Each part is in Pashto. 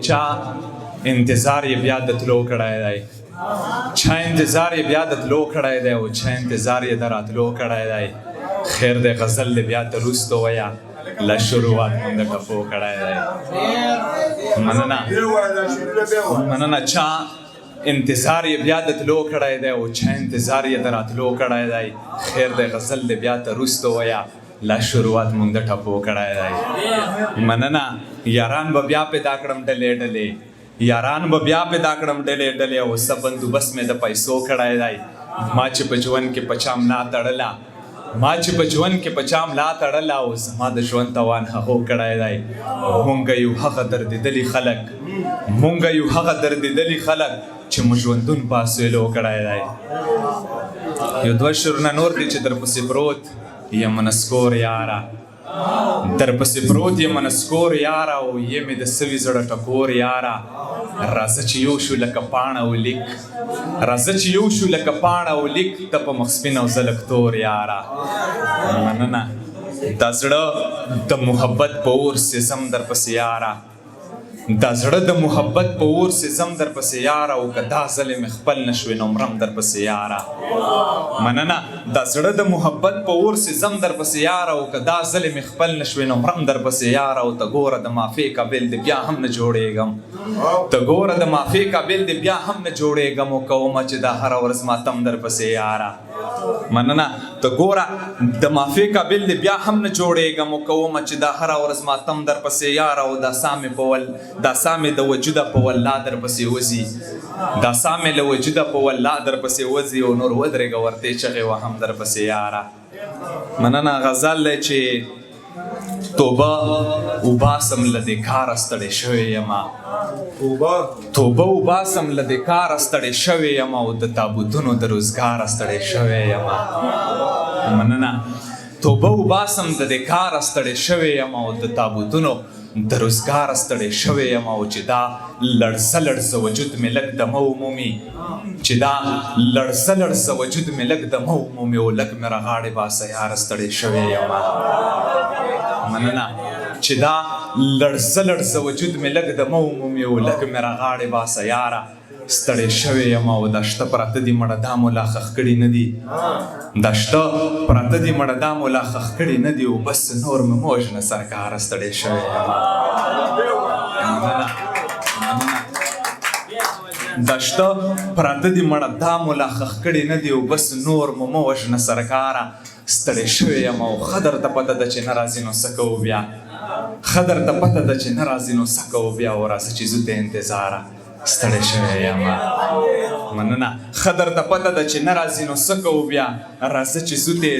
چا انتظار یې بیا د تلو کړی دی، چا انتظار یې بیا د تلو کړی دی او چا انتظار یې د راتلو کړی دی. خیر دی غزل دی بیا د روستو ویه له شروعات مونږ د ټپو کړی دی. مننه چا انتظار یې بیا د تلو کړی دی او چا انتظار یې د راتلو کړی دی. خیر دی غزل دی بیا د روستو ویه لا شروعات مونږ د ټپو کړی دی. مننه یاران به بیا پیدا کړم ډلې ډلې، یاران به بیا پیدا کړم ډلې ډلې او څه بندوبست مې د پیسو کړی دی. ما چې په ژوند کې په چا ملا تړله، ما چې په ژوند کې په چا ملا تړله او زما د ژوند توان هغو کړی دی. مونږ یو هغه دردېدلي خلک، مونږ یو هغه دردېدلي خلک چې مو ژوندون په اسویلو کړی دی. یو دوه شعرونه نور دي چې درپسې پروت یم نسکور یاره، درپسې پروت یم نسکور یاره او یې مې د سوي زړه ټکور یاره. راځه چې یو شو لکه پاڼه او لیک، راځه چې یو شو لکه پاڼه او لیک، ته په مخ سپین او زه لږ تور یاره. مننه دا زړه د محبت په اور سېزم درپسې یاره، دا زړه د محبت په اور سېزم درپسې یاره او که دا ځلې مې خپل نه شوې نو مرم درپسې یاره. مننه دا زړه د محبت په اور سېزم درپسې یاره او که دا ځلې مې خپل نه شوې نو مرم درپسې یاره. او ته ګوره د معافۍ قابل دې بیا هم نه جوړېږم، ته ګوره د معافۍ قابل دې بیا هم نه جوړېږم او کومه چې دا هره ورځ ماتم درپسې یاره. مننه ته ګوره د معافۍ قابل دې بیا هم نه جوړېږم او کومه چې دا هره ورځ ماتم درپسې یاره. او دا سامې په ول دا سامې د وجوده په والله درپسې وځي، دا سامې له وجوده په والله درپسې وځي او نور ودرېږه ورتې چغې وهم درپسې یاره. مننه غزل دی چې توبه وباسم له دې کاره ستړی شوی یمه، توبه وباسم له دې کاره ستړی شوی یمه او د تابوتونو د روزګاره ستړی شوی یمه. مننه توبه وباسم د دې کاره ستړی شوی یمه او د تابوتونو د روزګاره ستړی شوی یمه او چې دا لړزه لړزه وجود مې لږ دمه ومومي، چې دا لړزه لړزه وجود مې لږ دمه ومومي او لږ مې راغاړې باسه یاره ستړی شوی یمه. مننه چې دا لړزه لړزه وجود مې لږ دمه ومومي او لږ مې راغاړې باسه یاره ستړی شوی یم. او دا شته پراته دي مړه دا مو لا خښ کړي نه دي، دا شته پراته دي مړه دا مو لا خښ کړي نه دي او بس نور مې موج نه سرکاره ستړی شوی یم. دا شته پراته دي مړه دا مو لا خښ کړي نه دي او بس نور مو موج نه سرکاره ستړی شوی یم. او ښه درته پته ده چې نه راځي نو څه کوو بیا، ښه درته پته ده چې نه راځي نو څه کوو بیا او راځه چې ځو ته انتظاره ستړی شوی یم. مننه ښه درته پته ده چې نه راځي نو څه کوو بیا، راځه چې ځو ته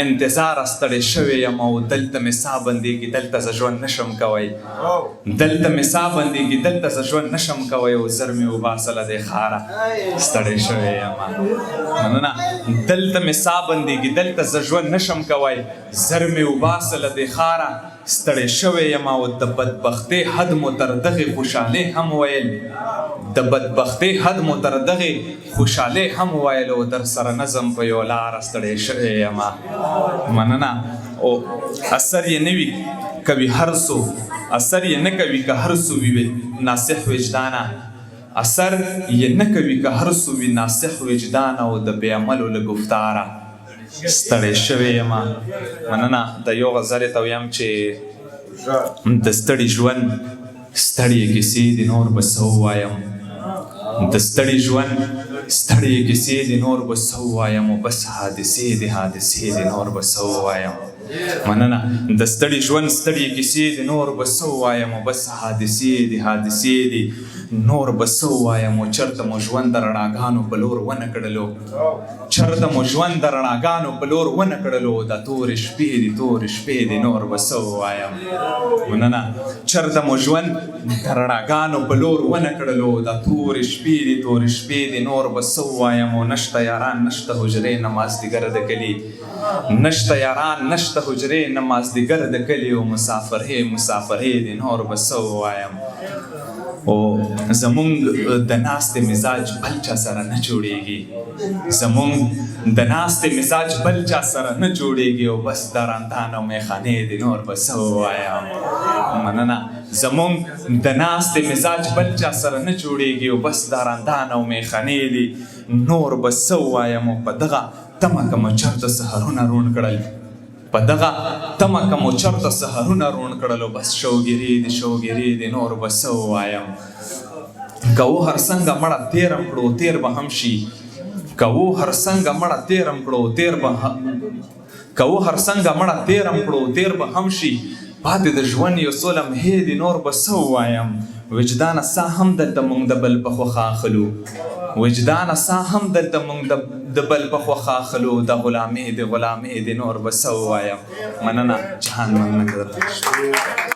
انتظاره ستړی شوی یم. او دلته مې ساه بندېږي دلته زه ژوند نشم کوی، دلته مې ساه بندېږي دلته زه ژوند نشم کوی او زر مې وباسه له دې ښاره ستړی شوی یم. مننه دلته مې ساه بندېږي دلته زه ژوند نشم کوی، زر مې وباسه له دې ښاره ستړی شوی یم. او د بدبختۍ حد مو تر دغې خوشحالۍ هم ویل، د بدبختۍ حد مو تر دغې خوشحالۍ هم ویل او در سره نظم په یو لاره ستړی شوی یم. مننه او اثر یې نه وي کوي هر څو، اثر یې نه کوي که هر څو وي ناصح وجدانه، اثر یې نه کوي که هر څو وي ناصح وجدانه او د بې عملو له گفتاره ستړی شوی یم. مننه د یو غزل ته ویم چې د ستړي ژوند ستړې کیسې دي نور به څه ووایم، د ستړي ژوند ستړې کیسې دي نور به څه ووایم او بس حادثې دي حادثې دي نور به څه ووایم. مننه د ستړي ژوند ستړې کیسې دي نور به څه ووایم او بس حادثې دي حادثې دي نور به څه ووایم. او چرته مو ژوند د رڼاګانو په لور ونه کړلو، چرته مو ژوند د رڼاګانو په لور ونه کړلو، دا تورې شپې دي تورې شپې دي نور به څه ووایم. مننه چرته مو ژوند د رڼاګانو په لور ونه کړلو، دا تورې شپې دي تورې شپې دي نور به څه ووایم. او نشته یاران نشته حجرې نه مازدیګر د کلي، نشته یاران نشته حجرې نه مازدیګر د کلي او مسافرې مسافرې دي نور به څه ووایم. او زمونږ د ناستې مزاج بل چا سره نه جوړېږي، زمونږ د ناستې مزاج بل چا سره نه جوړېږي او بس دارندان او میخانې دي نور به څه ووایم. مننه زمونږ د ناستې مزاج بل چا سره نه جوړېږي او بس داراندان او میخانې دي. نور به څه ووایم او په دغه تمه که مو چېرته سحرونه روڼ کړل، په دغه تمه که مو چېرته سحرونه روڼ کړل او بس شوګیرې دي نور به څه ووایم. که و هر څنګه مړه تېرم کړو تېر به هم شي، که و هر څنګه مړه تېرم کړو تېر به هم شي. پاتې د ژوند یو څو لمحې دي نور به څه ووایم. وجدانه سا هم دلته مونږ د بل په خوښ اخلو، وجدانه سا هم دلته مونږ د بل په خوښ اخلو. د غلامې د نور به څه ووایم. مننه جهان مننه.